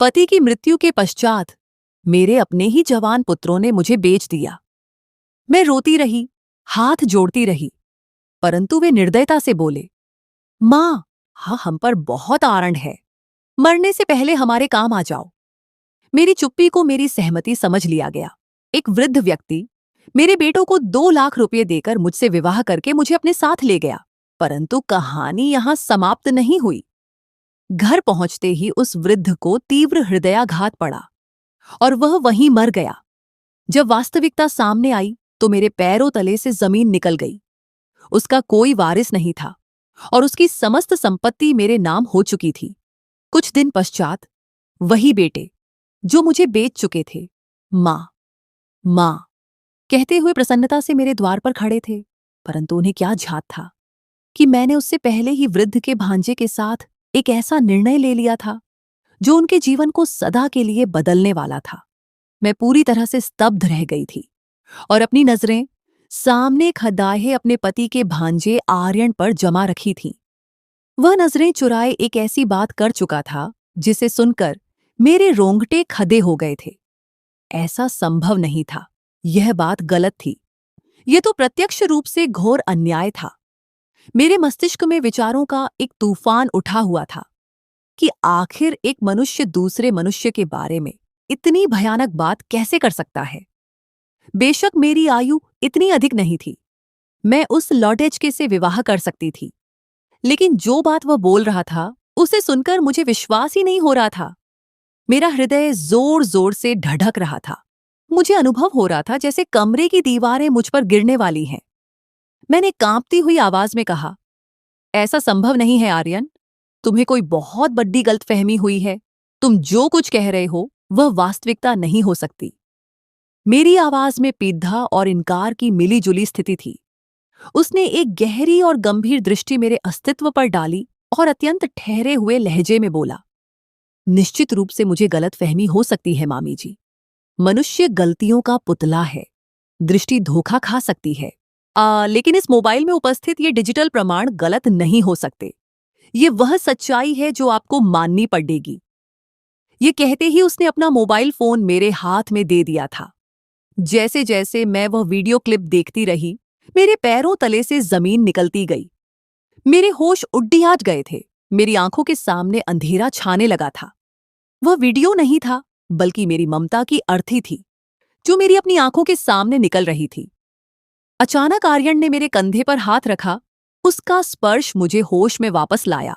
पति की मृत्यु के पश्चात मेरे अपने ही जवान पुत्रों ने मुझे बेच दिया। मैं रोती रही, हाथ जोड़ती रही, परंतु वे निर्दयता से बोले, मां, हाँ, हम पर बहुत आरण है, मरने से पहले हमारे काम आ जाओ। मेरी चुप्पी को मेरी सहमति समझ लिया गया। एक वृद्ध व्यक्ति मेरे बेटों को 2 लाख रुपए देकर मुझसे विवाह करके मुझे अपने साथ ले गया। परंतु कहानी यहां समाप्त नहीं हुई। घर पहुंचते ही उस वृद्ध को तीव्र हृदयाघात पड़ा और वह वहीं मर गया। जब वास्तविकता सामने आई तो मेरे पैरों तले से जमीन निकल गई। उसका कोई वारिस नहीं था और उसकी समस्त संपत्ति मेरे नाम हो चुकी थी। कुछ दिन पश्चात वही बेटे जो मुझे बेच चुके थे, मां मां कहते हुए प्रसन्नता से मेरे द्वार पर खड़े थे। परंतु उन्हें क्या झात था कि मैंने उससे पहले ही वृद्ध के भांजे के साथ एक ऐसा निर्णय ले लिया था जो उनके जीवन को सदा के लिए बदलने वाला था। मैं पूरी तरह से स्तब्ध रह गई थी और अपनी नजरें सामने खदाहे अपने पति के भांजे आर्यन पर जमा रखी थीं। वह नजरें चुराए एक ऐसी बात कर चुका था जिसे सुनकर मेरे रोंगटे खदे हो गए थे। ऐसा संभव नहीं था। यह बात गलत थी। यह तो प्रत्यक्ष रूप से घोर अन्याय था। मेरे मस्तिष्क में विचारों का एक तूफान उठा हुआ था कि आखिर एक मनुष्य दूसरे मनुष्य के बारे में इतनी भयानक बात कैसे कर सकता है। बेशक मेरी आयु इतनी अधिक नहीं थी, मैं उस लौटेचके से विवाह कर सकती थी, लेकिन जो बात वह बोल रहा था उसे सुनकर मुझे विश्वास ही नहीं हो रहा था। मेरा हृदय जोर जोर से ढढ़क रहा था। मुझे अनुभव हो रहा था जैसे कमरे की दीवारें मुझ पर गिरने वाली हैं। मैंने कांपती हुई आवाज में कहा, ऐसा संभव नहीं है आर्यन, तुम्हें कोई बहुत बड़ी गलतफहमी हुई है। तुम जो कुछ कह रहे हो वह वास्तविकता नहीं हो सकती। मेरी आवाज में पीधा और इनकार की मिलीजुली स्थिति थी। उसने एक गहरी और गंभीर दृष्टि मेरे अस्तित्व पर डाली और अत्यंत ठहरे हुए लहजे में बोला, निश्चित रूप से मुझे गलतफहमी हो सकती है मामी जी। मनुष्य गलतियों का पुतला है, दृष्टि धोखा खा सकती है। लेकिन इस मोबाइल में उपस्थित ये डिजिटल प्रमाण गलत नहीं हो सकते। ये वह सच्चाई है जो आपको माननी पड़ेगी। ये कहते ही उसने अपना मोबाइल फोन मेरे हाथ में दे दिया था। जैसे जैसे मैं वह वीडियो क्लिप देखती रही, मेरे पैरों तले से जमीन निकलती गई। मेरे होश उड्डियाट गए थे। मेरी आंखों के सामने अंधेरा छाने लगा था। वह वीडियो नहीं था, बल्कि मेरी ममता की अर्थी थी जो मेरी अपनी आंखों के सामने निकल रही थी। अचानक आर्यन ने मेरे कंधे पर हाथ रखा। उसका स्पर्श मुझे होश में वापस लाया।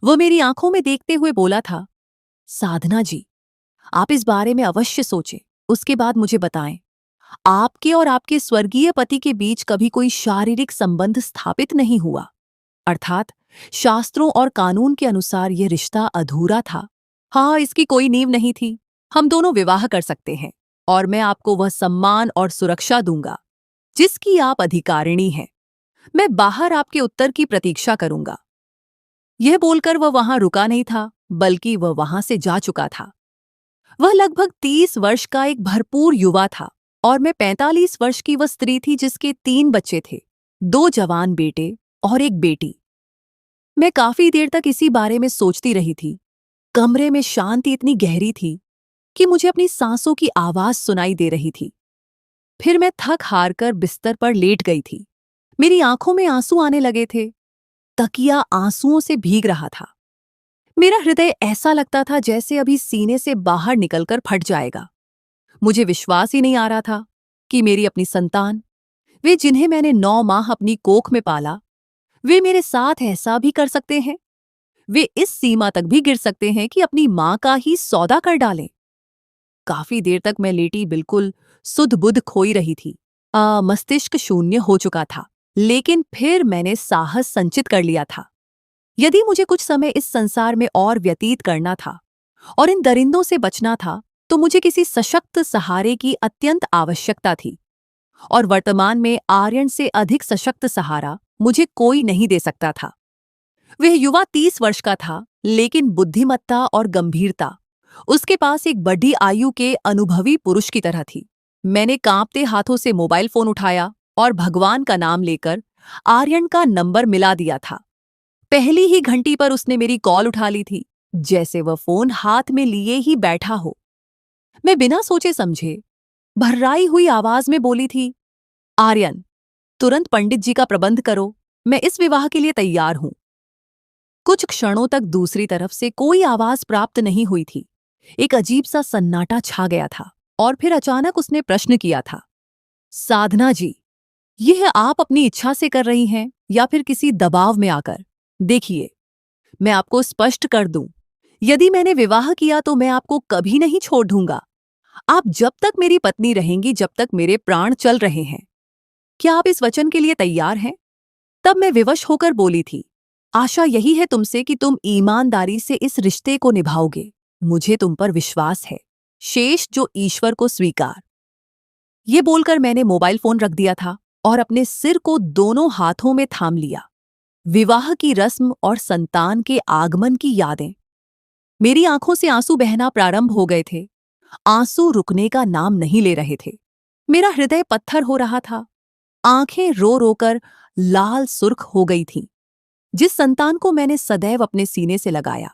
वह मेरी आंखों में देखते हुए बोला था, साधना जी, आप इस बारे में अवश्य सोचें, उसके बाद मुझे बताएं। आपके और आपके स्वर्गीय पति के बीच कभी कोई शारीरिक संबंध स्थापित नहीं हुआ, अर्थात शास्त्रों और कानून के अनुसार यह रिश्ता अधूरा था। हाँ, इसकी कोई नींव नहीं थी। हम दोनों विवाह कर सकते हैं और मैं आपको वह सम्मान और सुरक्षा दूंगा जिसकी आप अधिकारिणी हैं। मैं बाहर आपके उत्तर की प्रतीक्षा करूंगा। यह बोलकर वह वहां रुका नहीं था, बल्कि वह वहां से जा चुका था। वह लगभग 30 वर्ष का एक भरपूर युवा था और मैं 45 वर्ष की वह स्त्री थी जिसके 3 बच्चे थे, 2 जवान बेटे और एक बेटी। मैं काफी देर तक इसी बारे में सोचती रही थी। कमरे में शांति इतनी गहरी थी कि मुझे अपनी सांसों की आवाज सुनाई दे रही थी। फिर मैं थक हार कर बिस्तर पर लेट गई थी। मेरी आंखों में आंसू आने लगे थे। तकिया आंसुओं से भीग रहा था। मेरा हृदय ऐसा लगता था जैसे अभी सीने से बाहर निकलकर फट जाएगा। मुझे विश्वास ही नहीं आ रहा था कि मेरी अपनी संतान, वे जिन्हें मैंने 9 माह अपनी कोख में पाला, वे मेरे साथ ऐसा भी कर सकते हैं। वे इस सीमा तक भी गिर सकते हैं कि अपनी मां का ही सौदा कर डालें। काफी देर तक मैं लेटी बिल्कुल सुध-बुध खोई रही थी। मस्तिष्क शून्य हो चुका था। लेकिन फिर मैंने साहस संचित कर लिया था। यदि मुझे कुछ समय इस संसार में और व्यतीत करना था और इन दरिंदों से बचना था, तो मुझे किसी सशक्त सहारे की अत्यंत आवश्यकता थी। और वर्तमान में आर्यन से अधिक सशक्त सहारा मुझे कोई नहीं दे सकता था। वह युवा 30 वर्ष का था, लेकिन बुद्धिमत्ता और गंभीरता उसके पास एक बड़ी आयु के अनुभवी पुरुष की तरह थी। मैंने कांपते हाथों से मोबाइल फोन उठाया और भगवान का नाम लेकर आर्यन का नंबर मिला दिया था। पहली ही घंटी पर उसने मेरी कॉल उठा ली थी। जैसे वह फोन हाथ में लिए ही बैठा हो। मैं बिना सोचे समझे भर्राई हुई आवाज में बोली थी, आर्यन, तुरंत पंडित जी का प्रबंध करो, मैं इस विवाह के लिए तैयार हूं। कुछ क्षणों तक दूसरी तरफ से कोई आवाज प्राप्त नहीं हुई थी। एक अजीब सा सन्नाटा छा गया था और फिर अचानक उसने प्रश्न किया था, साधना जी, यह आप अपनी इच्छा से कर रही हैं या फिर किसी दबाव में आकर? देखिए, मैं आपको स्पष्ट कर दूं, यदि मैंने विवाह किया तो मैं आपको कभी नहीं छोड़ दूंगा। आप जब तक मेरी पत्नी रहेंगी, जब तक मेरे प्राण चल रहे हैं। क्या आप इस वचन के लिए तैयार हैं? तब मैं विवश होकर बोली थी, आशा यही है तुमसे कि तुम ईमानदारी से इस रिश्ते को निभाओगे। मुझे तुम पर विश्वास है, शेष जो ईश्वर को स्वीकार। ये बोलकर मैंने मोबाइल फोन रख दिया था और अपने सिर को दोनों हाथों में थाम लिया। विवाह की रस्म और संतान के आगमन की यादें। मेरी आंखों से आंसू बहना प्रारंभ हो गए थे। आंसू रुकने का नाम नहीं ले रहे थे। मेरा हृदय पत्थर हो रहा था। आंखें रो रोकर लाल सुर्ख हो गई थीं। जिस संतान को मैंने सदैव अपने सीने से लगाया,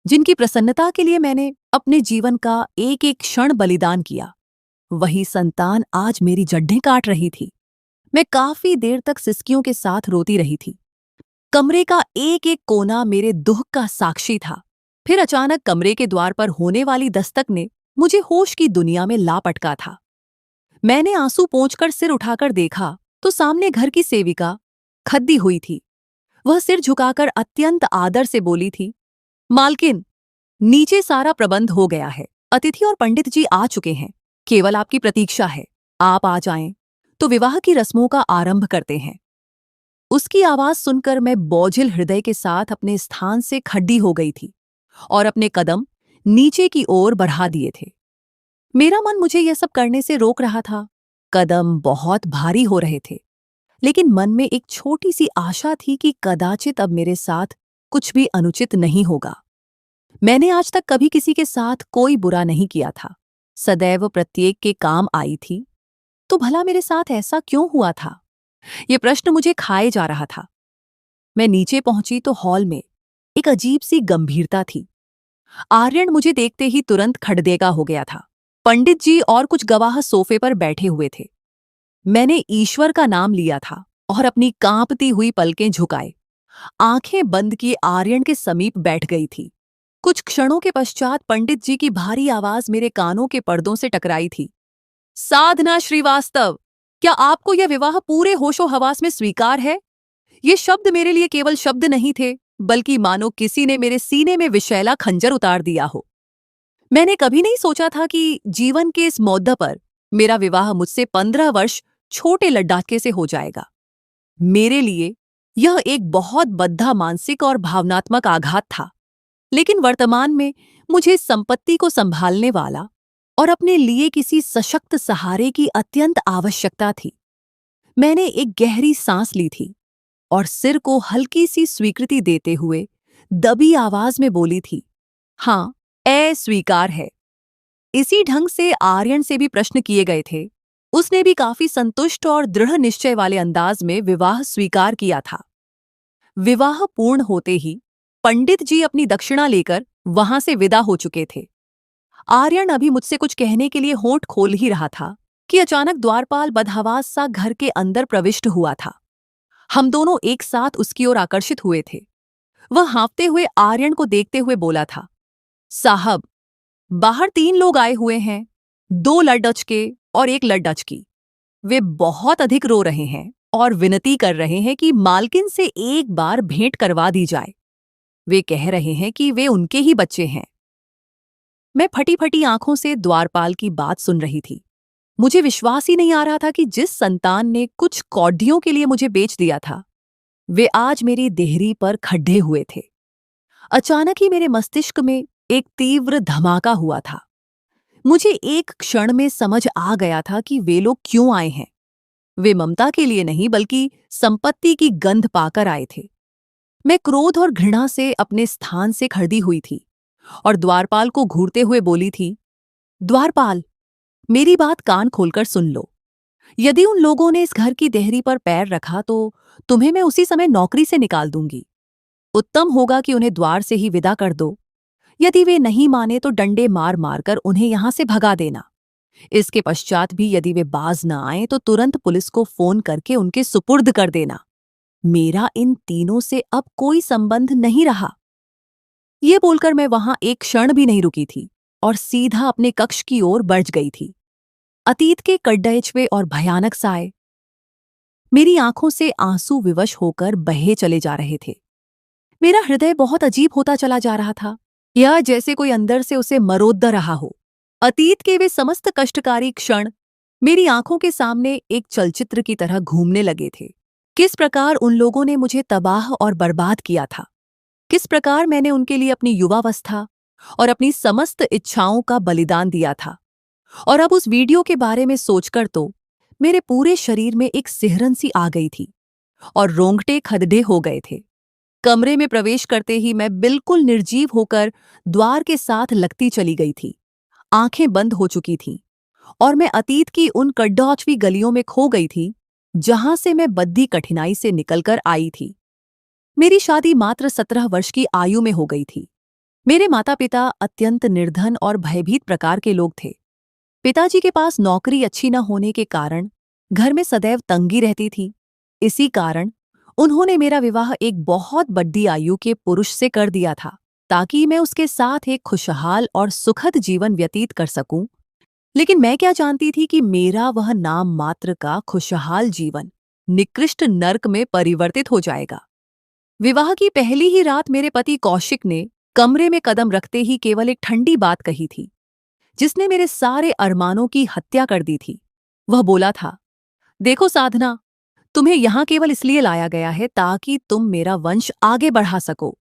जिनकी प्रसन्नता के लिए मैंने अपने जीवन का एक एक क्षण बलिदान किया, वही संतान आज मेरी जड्डें काट रही थी। मैं काफी देर तक सिसकियों के साथ रोती रही थी। कमरे का एक एक कोना मेरे दुख का साक्षी था। फिर अचानक कमरे के द्वार पर होने वाली दस्तक ने मुझे होश की दुनिया में ला पटका था। मैंने आंसू पोंछकर सिर उठाकर देखा तो सामने घर की सेविका खद्दी हुई थी। वह सिर झुकाकर अत्यंत आदर से बोली थी, मालकिन, नीचे सारा प्रबंध हो गया है। अतिथि और पंडित जी आ चुके हैं। केवल आपकी प्रतीक्षा है। आप आ जाएं तो विवाह की रस्मों का आरंभ करते हैं। उसकी आवाज सुनकर मैं बोझिल हृदय के साथ अपने स्थान से खड़ी हो गई थी और अपने कदम नीचे की ओर बढ़ा दिए थे। मेरा मन मुझे यह सब करने से रोक रहा था। कदम बहुत भारी हो रहे थे, लेकिन मन में एक छोटी सी आशा थी कि कदाचित अब मेरे साथ कुछ भी अनुचित नहीं होगा। मैंने आज तक कभी किसी के साथ कोई बुरा नहीं किया था। सदैव प्रत्येक के काम आई थी। तो भला मेरे साथ ऐसा क्यों हुआ था? ये प्रश्न मुझे खाए जा रहा था। मैं नीचे पहुंची तो हॉल में एक अजीब सी गंभीरता थी। आर्यन मुझे देखते ही तुरंत खड़देगा हो गया था। पंडित जी और कुछ गवाह सोफे पर बैठे हुए थे। मैंने ईश्वर का नाम लिया था और अपनी कांपती हुई पलकें झुकाए आंखें बंद किए आर्यन के समीप बैठ गई थी। कुछ क्षणों के पश्चात पंडित जी की भारी आवाज मेरे कानों के पर्दों से टकराई थी। साधना श्रीवास्तव, क्या आपको यह विवाह पूरे होशो हवास में स्वीकार है? ये शब्द मेरे लिए केवल शब्द नहीं थे, बल्कि मानो किसी ने मेरे सीने में विषैला खंजर उतार दिया हो। मैंने कभी नहीं सोचा था कि जीवन के इस मोद्दा पर मेरा विवाह मुझसे 15 वर्ष छोटे लड्डाके से हो जाएगा। मेरे लिए यह एक बहुत बद्धा मानसिक और भावनात्मक आघात था, लेकिन वर्तमान में मुझे इस संपत्ति को संभालने वाला और अपने लिए किसी सशक्त सहारे की अत्यंत आवश्यकता थी। मैंने एक गहरी सांस ली थी और सिर को हल्की सी स्वीकृति देते हुए दबी आवाज में बोली थी, हाँ, स्वीकार है। इसी ढंग से आर्यन से भी प्रश्न किए गए थे। उसने भी काफी संतुष्ट और दृढ़ निश्चय वाले अंदाज में विवाह स्वीकार किया था। विवाह पूर्ण होते ही पंडित जी अपनी दक्षिणा लेकर वहां से विदा हो चुके थे। आर्यन अभी मुझसे कुछ कहने के लिए होंठ खोल ही रहा था कि अचानक द्वारपाल बदहवास सा घर के अंदर प्रविष्ट हुआ था। हम दोनों एक साथ उसकी ओर आकर्षित हुए थे। वह हाँफते हुए आर्यन को देखते हुए बोला था, साहब, बाहर 3 लोग आए हुए हैं, 2 लड़डच के और 1 लड़डच की। वे बहुत अधिक रो रहे हैं और विनती कर रहे हैं कि मालकिन से एक बार भेंट करवा दी जाए। वे कह रहे हैं कि वे उनके ही बच्चे हैं। मैं फटी फटी आंखों से द्वारपाल की बात सुन रही थी। मुझे विश्वास ही नहीं आ रहा था कि जिस संतान ने कुछ कौडियों के लिए मुझे बेच दिया था, वे आज मेरी देहरी पर खड्डे हुए थे। अचानक ही मेरे मस्तिष्क में एक तीव्र धमाका हुआ था। मुझे एक क्षण में समझ आ गया था कि वे लोग क्यों आए हैं। वे ममता के लिए नहीं, बल्कि संपत्ति की गंध पाकर आए थे। मैं क्रोध और घृणा से अपने स्थान से खड़ी हुई थी और द्वारपाल को घूरते हुए बोली थी, द्वारपाल, मेरी बात कान खोलकर सुन लो। यदि उन लोगों ने इस घर की देहरी पर पैर रखा तो तुम्हें मैं उसी समय नौकरी से निकाल दूंगी। उत्तम होगा कि उन्हें द्वार से ही विदा कर दो। यदि वे नहीं माने तो डंडे मार मार कर उन्हें यहां से भगा देना। इसके पश्चात भी यदि वे बाज न आए तो तुरंत पुलिस को फोन करके उनके सुपुर्द कर देना। मेरा इन तीनों से अब कोई संबंध नहीं रहा। ये बोलकर मैं वहां एक क्षण भी नहीं रुकी थी और सीधा अपने कक्ष की ओर बढ़ गई थी। अतीत के कड्डयचवे और भयानक साए मेरी आंखों से आंसू विवश होकर बहे चले जा रहे थे। मेरा हृदय बहुत अजीब होता चला जा रहा था, या जैसे कोई अंदर से उसे मरोद रहा हो। अतीत के वे समस्त कष्टकारी क्षण मेरी आंखों के सामने एक चलचित्र की तरह घूमने लगे थे। किस प्रकार उन लोगों ने मुझे तबाह और बर्बाद किया था, किस प्रकार मैंने उनके लिए अपनी युवावस्था और अपनी समस्त इच्छाओं का बलिदान दिया था। और अब उस वीडियो के बारे में सोचकर तो मेरे पूरे शरीर में एक सिहरन सी आ गई थी और रोंगटे खदड़े हो गए थे। कमरे में प्रवेश करते ही मैं बिल्कुल निर्जीव होकर द्वार के साथ लगती चली गई थी। आंखें बंद हो चुकी थीं और मैं अतीत की उन कड्डौचवी गलियों में खो गई थी जहां से मैं बद्धी कठिनाई से निकलकर आई थी। मेरी शादी मात्र 17 वर्ष की आयु में हो गई थी। मेरे माता पिता अत्यंत निर्धन और भयभीत प्रकार के लोग थे। पिताजी के पास नौकरी अच्छी न होने के कारण घर में सदैव तंगी रहती थी। इसी कारण उन्होंने मेरा विवाह एक बहुत बड़ी आयु के पुरुष से कर दिया था, ताकि मैं उसके साथ एक खुशहाल और सुखद जीवन व्यतीत कर सकूं। लेकिन मैं क्या जानती थी कि मेरा वह नाम मात्र का खुशहाल जीवन निकृष्ट नर्क में परिवर्तित हो जाएगा। विवाह की पहली ही रात मेरे पति कौशिक ने कमरे में कदम रखते ही केवल एक ठंडी बात कही थी, जिसने मेरे सारे अरमानों की हत्या कर दी थी। वह बोला था, देखो साधना, तुम्हें यहां केवल इसलिए लाया गया है ताकि तुम मेरा वंश आगे बढ़ा सको।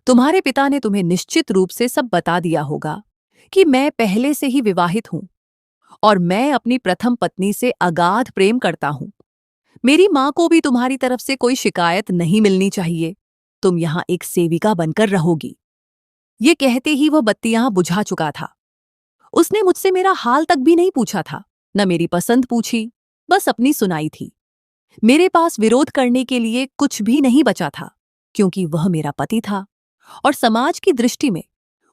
तुम्हारे पिता ने तुम्हें निश्चित रूप से सब बता दिया होगा कि मैं पहले से ही विवाहित हूं और मैं अपनी प्रथम पत्नी से अगाध प्रेम करता हूं। मेरी मां को भी तुम्हारी तरफ से कोई शिकायत नहीं मिलनी चाहिए। तुम यहां एक सेविका बनकर रहोगी। ये कहते ही वह बत्तियां बुझा चुका था। उसने मुझसे मेरा हाल तक भी नहीं पूछा था, न मेरी पसंद पूछी, बस अपनी सुनाई थी। मेरे पास विरोध करने के लिए कुछ भी नहीं बचा था, क्योंकि वह मेरा पति था और समाज की दृष्टि में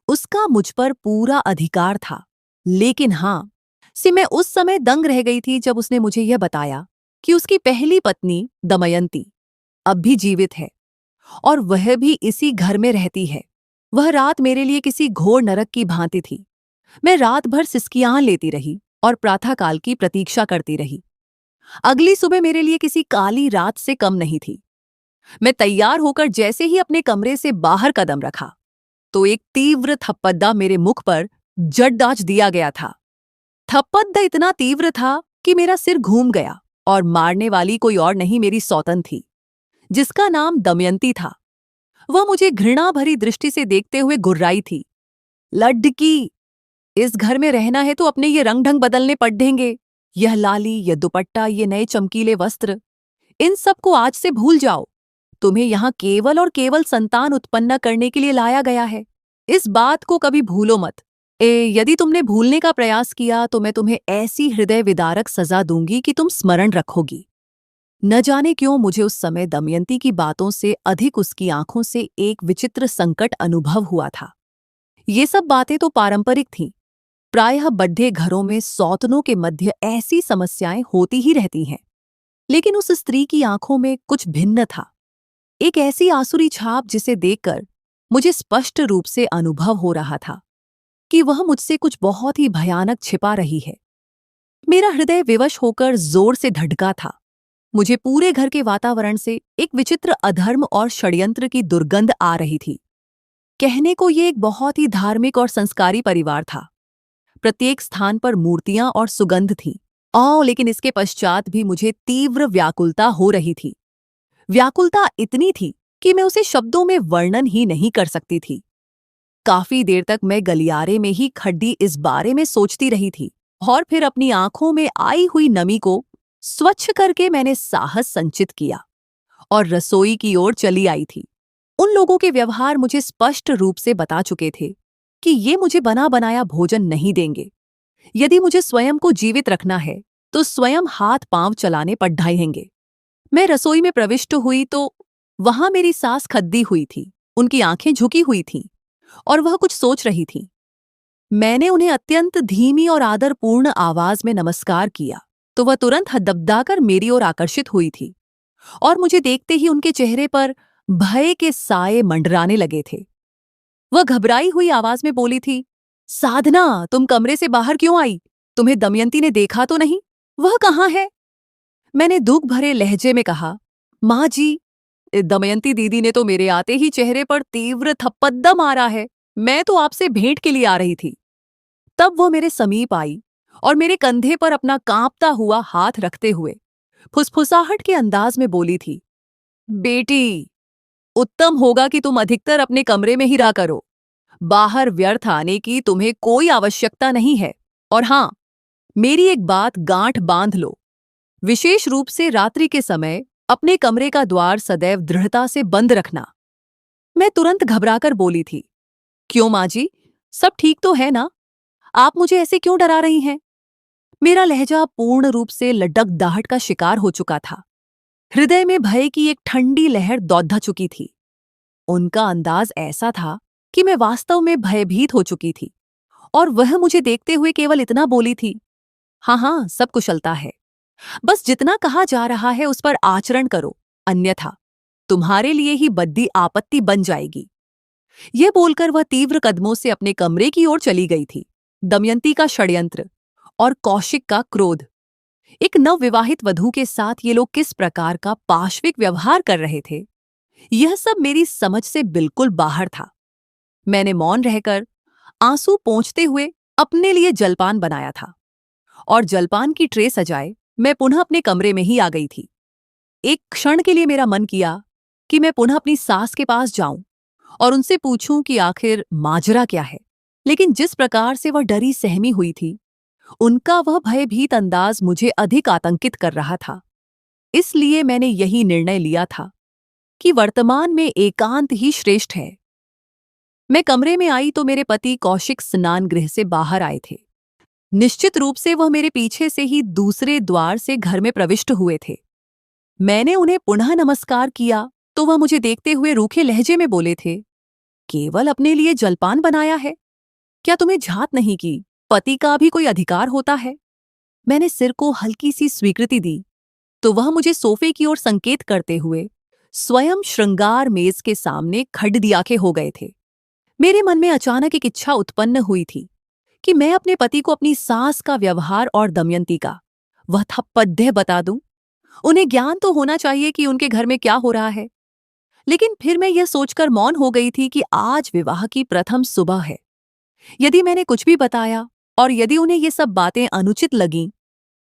उसका मुझ पर पूरा अधिकार था। लेकिन हां, मैं उस समय दंग रह गई थी जब उसने मुझे यह बताया कि उसकी पहली पत्नी दमयंती अब भी जीवित है और वह भी इसी घर में रहती है। वह रात मेरे लिए किसी घोर नरक की भांति थी। मैं रात भर सिसकियां लेती रही और प्रातःकाल की प्रतीक्षा करती रही। अगली सुबह मेरे लिए किसी काली रात से कम नहीं थी। मैं तैयार होकर जैसे ही अपने कमरे से बाहर कदम रखा तो एक तीव्र थप्पड़ा मेरे मुख पर जड़दाज दिया गया था। थप्पड़ इतना तीव्र था कि मेरा सिर घूम गया और मारने वाली कोई और नहीं, मेरी सौतन थी, जिसका नाम दमयंती था। वह मुझे घृणा भरी दृष्टि से देखते हुए गुर्राई थी। लड्डकी, इस घर में रहना है तो अपने ये रंग ढंग बदलने पड़ेंगे। यह लाली, यह दुपट्टा, ये नए चमकीले वस्त्र, इन सब को आज से भूल जाओ। तुम्हें यहां केवल और केवल संतान उत्पन्न करने के लिए लाया गया है। इस बात को कभी भूलो मत। यदि तुमने भूलने का प्रयास किया तो मैं तुम्हें ऐसी हृदय विदारक सजा दूंगी कि तुम स्मरण रखोगी। न जाने क्यों मुझे उस समय दमयंती की बातों से अधिक उसकी आंखों से एक विचित्र संकट अनुभव हुआ था। ये सब बातें तो पारंपरिक थीं। प्रायः बड्ढे घरों में सौतनों के मध्य ऐसी समस्याएं होती ही रहती हैं। लेकिन उस स्त्री की आंखों में कुछ भिन्न था, एक ऐसी आसुरी छाप जिसे देखकर मुझे स्पष्ट रूप से अनुभव हो रहा था कि वह मुझसे कुछ बहुत ही भयानक छिपा रही है। मेरा हृदय विवश होकर जोर से धड़का था। मुझे पूरे घर के वातावरण से एक विचित्र अधर्म और षड्यंत्र की दुर्गंध आ रही थी। कहने को ये एक बहुत ही धार्मिक और संस्कारी परिवार था। प्रत्येक स्थान पर मूर्तियां और सुगंध थी। लेकिन इसके पश्चात भी मुझे तीव्र व्याकुलता हो रही थी। व्याकुलता इतनी थी कि मैं उसे शब्दों में वर्णन ही नहीं कर सकती थी। काफी देर तक मैं गलियारे में ही खड्डी इस बारे में सोचती रही थी और फिर अपनी आंखों में आई हुई नमी को स्वच्छ करके मैंने साहस संचित किया और रसोई की ओर चली आई थी। उन लोगों के व्यवहार मुझे स्पष्ट रूप से बता चुके थे कि ये मुझे बना बनाया भोजन नहीं देंगे। यदि मुझे स्वयं को जीवित रखना है तो स्वयं हाथ पांव चलाने पड़ेंगे। मैं रसोई में प्रविष्ट हुई तो वहां मेरी सास खद्दी हुई थी। उनकी आंखें झुकी हुई थीं। और वह कुछ सोच रही थी। मैंने उन्हें अत्यंत धीमी और आदरपूर्ण आवाज में नमस्कार किया तो वह तुरंत हदबदाकर मेरी ओर आकर्षित हुई थी और मुझे देखते ही उनके चेहरे पर भय के साए मंडराने लगे थे। वह घबराई हुई आवाज में बोली थी, साधना, तुम कमरे से बाहर क्यों आई? तुम्हें दमयंती ने देखा तो नहीं? वह कहाँ है? मैंने दुख भरे लहजे में कहा, माँ जी, दमयंती दीदी ने तो मेरे आते ही चेहरे पर तीव्र थप्पड़ मारा है। मैं तो आपसे भेंट के लिए आ रही थी। तब वह मेरे समीप आई और मेरे कंधे पर अपना कांपता हुआ हाथ रखते हुए फुसफुसाहट के अंदाज में बोली थी, बेटी, उत्तम होगा कि तुम अधिकतर अपने कमरे में ही रहा करो। बाहर व्यर्थ आने की तुम्हें कोई आवश्यकता नहीं है। और हां, मेरी एक बात गांठ बांध लो, विशेष रूप से रात्रि के समय अपने कमरे का द्वार सदैव दृढ़ता से बंद रखना। मैं तुरंत घबराकर बोली थी, क्यों माँ जी, सब ठीक तो है ना? आप मुझे ऐसे क्यों डरा रही हैं? मेरा लहजा पूर्ण रूप से लटकदाहट का शिकार हो चुका था। हृदय में भय की एक ठंडी लहर दौड़ चुकी थी। उनका अंदाज ऐसा था कि मैं वास्तव में भयभीत हो चुकी थी और वह मुझे देखते हुए केवल इतना बोली थी, हाँ हाँ, सब कुशलता है। बस जितना कहा जा रहा है उस पर आचरण करो, अन्यथा तुम्हारे लिए ही बद्दी आपत्ति बन जाएगी। यह बोलकर वह तीव्र कदमों से अपने कमरे की ओर चली गई थी। दमयंती का षड्यंत्र और कौशिक का क्रोध, एक नवविवाहित वधू के साथ ये लोग किस प्रकार का पाशविक व्यवहार कर रहे थे, यह सब मेरी समझ से बिल्कुल बाहर था। मैंने मौन रहकर आंसू पोंछते हुए अपने लिए जलपान बनाया था और जलपान की ट्रे सजाए मैं पुनः अपने कमरे में ही आ गई थी। एक क्षण के लिए मेरा मन किया कि मैं पुनः अपनी सास के पास जाऊं और उनसे पूछूं कि आखिर माजरा क्या है, लेकिन जिस प्रकार से वह डरी सहमी हुई थी, उनका वह भयभीत अंदाज मुझे अधिक आतंकित कर रहा था। इसलिए मैंने यही निर्णय लिया था कि वर्तमान में एकांत ही श्रेष्ठ है। मैं कमरे में आई तो मेरे पति कौशिक स्नान गृह से बाहर आए थे। निश्चित रूप से वह मेरे पीछे से ही दूसरे द्वार से घर में प्रविष्ट हुए थे। मैंने उन्हें पुनः नमस्कार किया तो वह मुझे देखते हुए रूखे लहजे में बोले थे, केवल अपने लिए जलपान बनाया है? क्या तुम्हें झात नहीं की पति का भी कोई अधिकार होता है? मैंने सिर को हल्की सी स्वीकृति दी तो वह मुझे सोफे की ओर संकेत करते हुए स्वयं श्रृंगार मेज के सामने खड्डी आंखें हो गए थे। मेरे मन में अचानक एक इच्छा उत्पन्न हुई थी कि मैं अपने पति को अपनी सास का व्यवहार और दमयंती का वह थप्पड़ बता दूं। उन्हें ज्ञान तो होना चाहिए कि उनके घर में क्या हो रहा है। लेकिन फिर मैं यह सोचकर मौन हो गई थी कि आज विवाह की प्रथम सुबह है। यदि मैंने कुछ भी बताया और यदि उन्हें ये सब बातें अनुचित लगीं,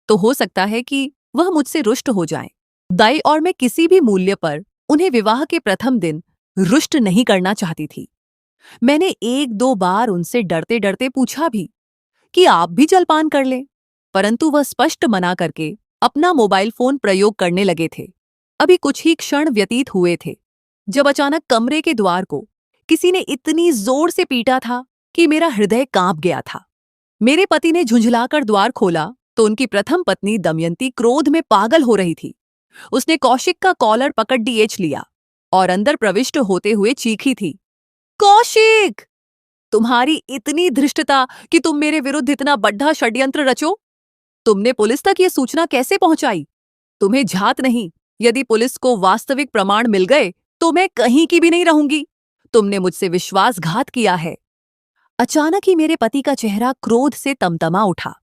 तो हो सकता है कि वह मुझसे रुष्ट हो जाएं। दाई और मैं किसी भी मूल्य पर उन्हें विवाह के प्रथम दिन रुष्ट नहीं करना चाहती थी। मैंने एक दो बार उनसे डरते डरते पूछा भी कि आप भी जलपान कर लें, परंतु वह स्पष्ट मना करके अपना मोबाइल फोन प्रयोग करने लगे थे। अभी कुछ ही क्षण व्यतीत हुए थे जब अचानक कमरे के द्वार को किसी ने इतनी जोर से पीटा था कि मेरा हृदय कांप गया था। मेरे पति ने झुंझलाकर द्वार खोला तो उनकी प्रथम पत्नी दमयंती क्रोध में पागल हो रही थी। उसने कौशिक का कॉलर पकड़ खींच लिया और अंदर प्रविष्ट होते हुए चीखी थी, कौशिक! तुम्हारी इतनी धृष्टता कि तुम मेरे विरुद्ध इतना बड़ा षड्यंत्र रचो? तुमने पुलिस तक ये सूचना कैसे पहुंचाई? तुम्हें झात नहीं, यदि पुलिस को वास्तविक प्रमाण मिल गए तो मैं कहीं की भी नहीं रहूंगी। तुमने मुझसे विश्वासघात किया है। अचानक ही मेरे पति का चेहरा क्रोध से तमतमा उठा।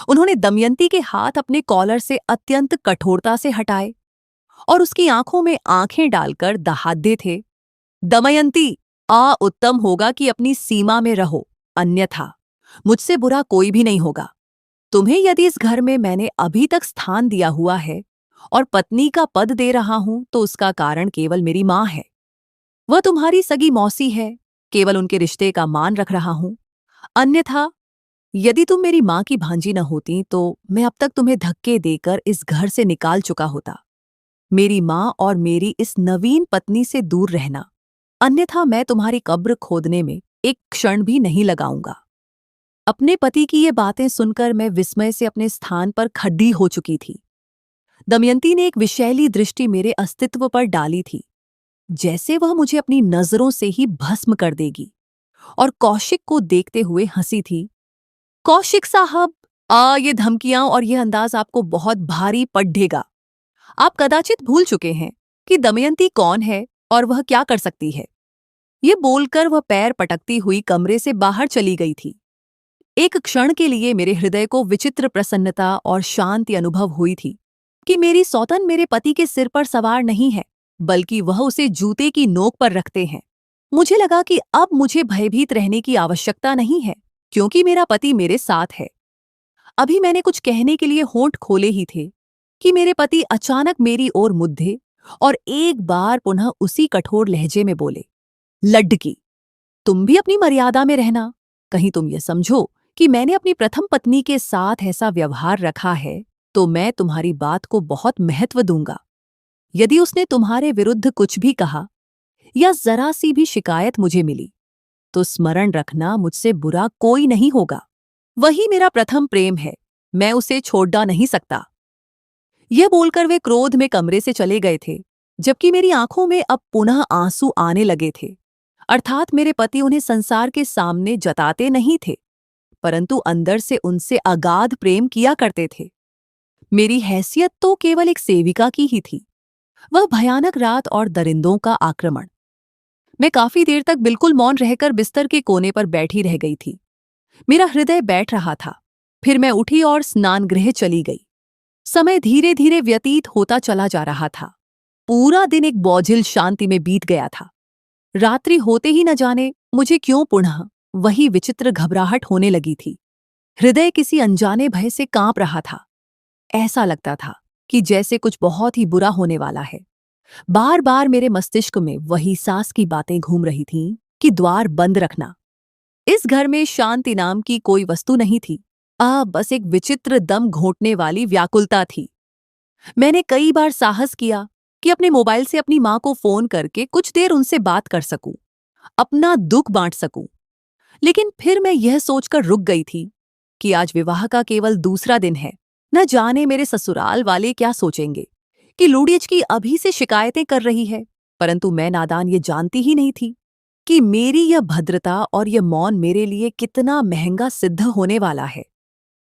उन्होंने दमयंती के हाथ अपने कॉलर से अत्यंत कठोरता से हटाए और उसकी आंखों में आंखें डालकर दहाड़े थे, दमयंती, उत्तम होगा कि अपनी सीमा में रहो, अन्यथा मुझसे बुरा कोई भी नहीं होगा। तुम्हें यदि इस घर में मैंने अभी तक स्थान दिया हुआ है और पत्नी का पद दे रहा हूं तो उसका कारण केवल मेरी मां है। वह तुम्हारी सगी मौसी है, केवल उनके रिश्ते का मान रख रहा हूं। अन्यथा यदि तुम मेरी मां की भांजी न होती तो मैं अब तक तुम्हें धक्के देकर इस घर से निकाल चुका होता। मेरी मां और मेरी इस नवीन पत्नी से दूर रहना, अन्यथा मैं तुम्हारी कब्र खोदने में एक क्षण भी नहीं लगाऊंगा। अपने पति की ये बातें सुनकर मैं विस्मय से अपने स्थान पर खड़ी हो चुकी थी। दमयंती ने एक विषैली दृष्टि मेरे अस्तित्व पर डाली थी, जैसे वह मुझे अपनी नजरों से ही भस्म कर देगी। और कौशिक को देखते हुए हंसी थी। कौशिक साहब, ये धमकियां और ये अंदाज आपको बहुत भारी पड़ेगा। आप कदाचित भूल चुके हैं कि दमयंती कौन है और वह क्या कर सकती है। ये बोलकर वह पैर पटकती हुई कमरे से बाहर चली गई थी। एक क्षण के लिए मेरे हृदय को विचित्र प्रसन्नता और शांति अनुभव हुई थी कि मेरी सौतन मेरे पति के सिर पर सवार नहीं है, बल्कि वह उसे जूते की नोक पर रखते हैं। मुझे लगा कि अब मुझे भयभीत रहने की आवश्यकता नहीं है, क्योंकि मेरा पति मेरे साथ है। अभी मैंने कुछ कहने के लिए होंठ खोले ही थे कि मेरे पति अचानक मेरी ओर मुद्दे और एक बार पुनः उसी कठोर लहजे में बोले, लड्डकी, तुम भी अपनी मर्यादा में रहना। कहीं तुम ये समझो कि मैंने अपनी प्रथम पत्नी के साथ ऐसा व्यवहार रखा है, तो मैं तुम्हारी बात को बहुत महत्व दूंगा। यदि उसने तुम्हारे विरुद्ध कुछ भी कहा या जरा सी भी शिकायत मुझे मिली, तो स्मरण रखना, मुझसे बुरा कोई नहीं होगा। वही मेरा प्रथम प्रेम है, मैं उसे छोड़ा नहीं सकता। यह बोलकर वे क्रोध में कमरे से चले गए थे, जबकि मेरी आंखों में अब पुनः आंसू आने लगे थे। अर्थात मेरे पति उन्हें संसार के सामने जताते नहीं थे, परंतु अंदर से उनसे अगाध प्रेम किया करते थे। मेरी हैसियत तो केवल एक सेविका की ही थी। वह भयानक रात और दरिंदों का आक्रमण। मैं काफी देर तक बिल्कुल मौन रहकर बिस्तर के कोने पर बैठी रह गई थी। मेरा हृदय बैठ रहा था। फिर मैं उठी और स्नान गृह चली गई। समय धीरे धीरे व्यतीत होता चला जा रहा था। पूरा दिन एक बोझिल शांति में बीत गया था। रात्रि होते ही न जाने मुझे क्यों पुनः वही विचित्र घबराहट होने लगी थी। हृदय किसी अनजाने भय से कांप रहा था। ऐसा लगता था कि जैसे कुछ बहुत ही बुरा होने वाला है। बार बार मेरे मस्तिष्क में वही सास की बातें घूम रही थीं कि द्वार बंद रखना। इस घर में शांति नाम की कोई वस्तु नहीं थी। बस एक विचित्र दम घोंटने वाली व्याकुलता थी। मैंने कई बार साहस किया कि अपने मोबाइल से अपनी मां को फोन करके कुछ देर उनसे बात कर सकूं, अपना दुख बांट सकूं। लेकिन फिर मैं यह सोचकर रुक गई थी कि आज विवाह का केवल दूसरा दिन है। न जाने मेरे ससुराल वाले क्या सोचेंगे कि लूडियच अभी से शिकायतें कर रही है। परंतु मैं नादान ये जानती ही नहीं थी कि मेरी यह भद्रता और यह मौन मेरे लिए कितना महंगा सिद्ध होने वाला है।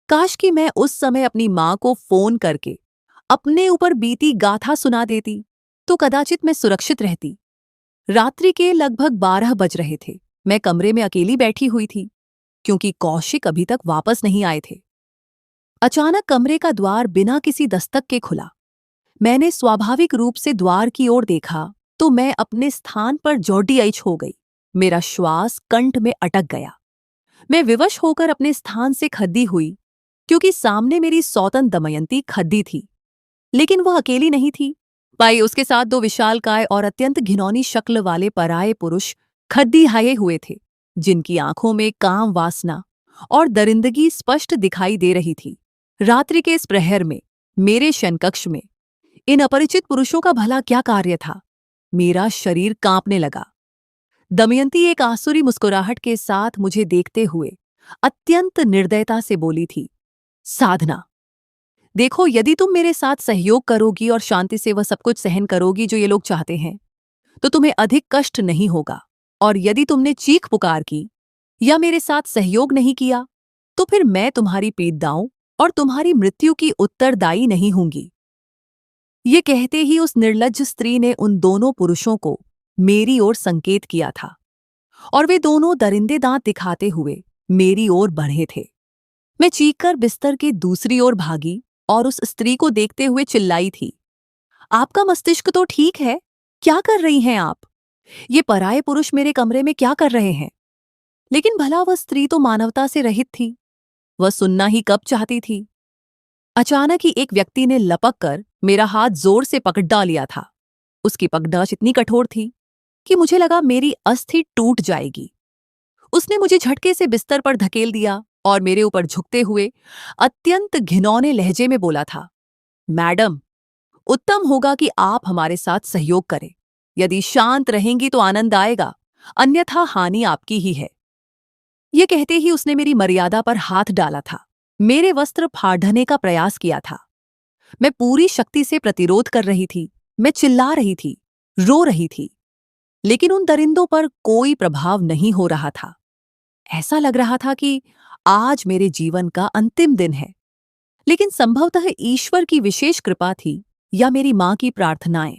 काश कि मैं उस समय अपनी मां को फोन करके अपने ऊपर बीती गाथा सुना देती, तो कदाचित मैं सुरक्षित रहती। रात्रि के लगभग 12 बज रहे थे। मैं कमरे में अकेली बैठी हुई थी, क्योंकि कौशिक अभी तक वापस नहीं आए थे। अचानक कमरे का द्वार बिना किसी दस्तक के खुला। मैंने स्वाभाविक रूप से द्वार की ओर देखा तो मैं अपने स्थान पर जौडियाइच हो गई। मेरा श्वास कंठ में अटक गया। मैं विवश होकर अपने स्थान से खद्दी हुई, क्योंकि सामने मेरी सौतन दमयंती खद्दी थी। लेकिन वह अकेली नहीं थी। भाई, उसके साथ 2 विशालकाय और अत्यंत घिनौनी शक्ल वाले पराये पुरुष खद्दी हाये हुए थे, जिनकी आंखों में काम वासना और दरिंदगी स्पष्ट दिखाई दे रही थी। रात्रि के इस प्रहर में मेरे शयनकक्ष में इन अपरिचित पुरुषों का भला क्या कार्य था? मेरा शरीर कांपने लगा। दमयंती एक आसुरी मुस्कुराहट के साथ मुझे देखते हुए अत्यंत निर्दयता से बोली थी, साधना, देखो, यदि तुम मेरे साथ सहयोग करोगी और शांति से वह सब कुछ सहन करोगी जो ये लोग चाहते हैं, तो तुम्हें अधिक कष्ट नहीं होगा। और यदि तुमने चीख पुकार की या मेरे साथ सहयोग नहीं किया, तो फिर मैं तुम्हारी पीड़ाओं और तुम्हारी मृत्यु की उत्तरदायी नहीं होंगी। ये कहते ही उस निर्लज्ज स्त्री ने उन दोनों पुरुषों को मेरी ओर संकेत किया था, और वे दोनों दरिंदे दांत दिखाते हुए मेरी ओर बढ़े थे। मैं चीखकर बिस्तर के दूसरी ओर भागी और उस स्त्री को देखते हुए चिल्लाई थी, आपका मस्तिष्क तो ठीक है? क्या कर रही हैं आप? ये पराये पुरुष मेरे कमरे में क्या कर रहे हैं? लेकिन भला वह स्त्री तो मानवता से रहित थी। वह सुनना ही कब चाहती थी। अचानक ही एक व्यक्ति ने लपक कर मेरा हाथ जोर से पकड़ लिया था। उसकी पकड़ाच इतनी कठोर थी कि मुझे लगा मेरी अस्थि टूट जाएगी। उसने मुझे झटके से बिस्तर पर धकेल दिया और मेरे ऊपर झुकते हुए अत्यंत घिनौने लहजे में बोला था, मैडम, उत्तम होगा कि आप हमारे साथ सहयोग करें। यदि शांत रहेंगी तो आनंद आएगा, अन्यथा हानि आपकी ही है। ये कहते ही उसने मेरी मर्यादा पर हाथ डाला था, मेरे वस्त्र फाड़ने का प्रयास किया था। मैं पूरी शक्ति से प्रतिरोध कर रही थी। मैं चिल्ला रही थी, रो रही थी, लेकिन उन दरिंदों पर कोई प्रभाव नहीं हो रहा था। ऐसा लग रहा था कि आज मेरे जीवन का अंतिम दिन है। लेकिन संभवतः ईश्वर की विशेष कृपा थी या मेरी मां की प्रार्थनाएं।